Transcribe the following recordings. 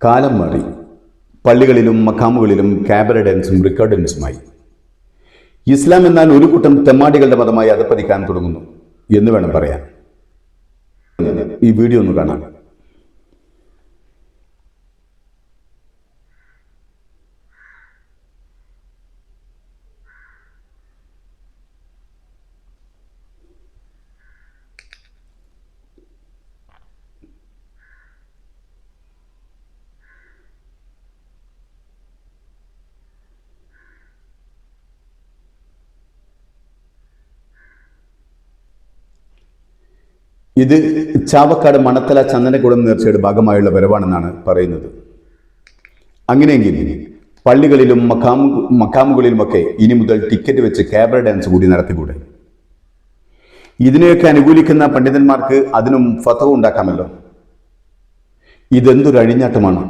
കാലം മാറി. പള്ളികളിലും മഖാമുകളിലും ക്യാബറ ഡാൻസും റിക്കോർഡ് ഡാൻസുമായി. ഇസ്ലാം എന്നാൽ ഒരു കൂട്ടം തെമ്മാടികളുടെ മതമായി അധപ്പതിക്കാൻ തുടങ്ങുന്നു എന്ന് വേണം പറയാൻ. ഈ വീഡിയോ ഒന്ന് കാണാം. ഇത് ചാവക്കാട് മണത്തല ചന്ദനക്കുടം നേർച്ചയുടെ ഭാഗമായുള്ള വരവാണെന്നാണ് പറയുന്നത്. അങ്ങനെയെങ്കിൽ പള്ളികളിലും മഖാമുകളിലുമൊക്കെ ഇനി മുതൽ ടിക്കറ്റ് വെച്ച് ക്യാബറ ഡാൻസ് കൂടി നടത്തിക്കൂടെ? ഇതിനെയൊക്കെ അനുകൂലിക്കുന്ന പണ്ഡിതന്മാർക്ക് അതിനും ഫത്വ ഉണ്ടാക്കാമല്ലോ. ഇതെന്തൊരു അഴിഞ്ഞാട്ടമാണ്!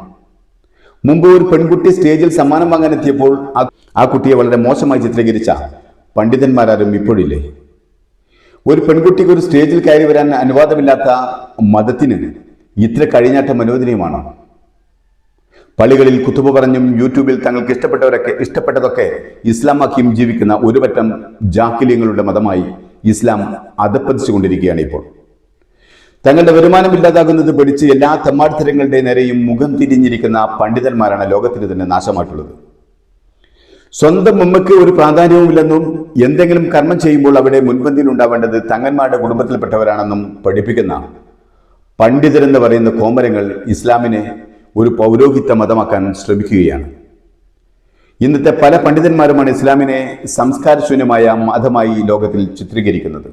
മുമ്പ് ഒരു പെൺകുട്ടി സ്റ്റേജിൽ സമ്മാനം വാങ്ങാനെത്തിയപ്പോൾ ആ കുട്ടിയെ വളരെ മോശമായി ചിത്രീകരിച്ച പണ്ഡിതന്മാരാരും ഇപ്പോഴില്ലേ? ഒരു പെൺകുട്ടിക്ക് ഒരു സ്റ്റേജിൽ കയറി വരാൻ അനുവാദമില്ലാത്ത മതത്തിന് ഇത്ര കഴിഞ്ഞാട്ടം അനുവദനീയമാണ്? പള്ളികളിൽ കുത്തുബ പറഞ്ഞും യൂട്യൂബിൽ തങ്ങൾക്ക് ഇഷ്ടപ്പെട്ടതൊക്കെ ഇസ്ലാമാക്കിയും ജീവിക്കുന്ന ഒരു പറ്റം ജാഹിലിയങ്ങളുടെ മതമായി ഇസ്ലാം അധപ്പതിച്ചുകൊണ്ടിരിക്കുകയാണ് ഇപ്പോൾ. തങ്ങളുടെ വരുമാനമില്ലാതാകുന്നത് പഠിച്ച് എല്ലാ തെമ്മാടിത്തരങ്ങളുടെ നേരെയും മുഖം തിരിഞ്ഞിരിക്കുന്ന പണ്ഡിതന്മാരാണ് ലോകത്തിന് തന്നെ നാശമായിട്ടുള്ളത്. സ്വന്തം ഉമ്മയ്ക്ക് ഒരു പ്രാധാന്യവുമില്ലെന്നും എന്തെങ്കിലും കർമ്മം ചെയ്യുമ്പോൾ അവിടെ മുൻപന്തിയിൽ ഉണ്ടാവേണ്ടത് തങ്ങന്മാരുടെ കുടുംബത്തിൽപ്പെട്ടവരാണെന്നും പഠിപ്പിക്കുന്ന പണ്ഡിതരെന്ന് പറയുന്ന കോമരങ്ങൾ ഇസ്ലാമിനെ ഒരു പൗരോഹിത്യ മതമാക്കാൻ ശ്രമിക്കുകയാണ്. ഇന്നത്തെ പല പണ്ഡിതന്മാരുമാണ് ഇസ്ലാമിനെ സംസ്കാരശൂന്യമായ മതമായി ലോകത്തിൽ ചിത്രീകരിക്കുന്നത്.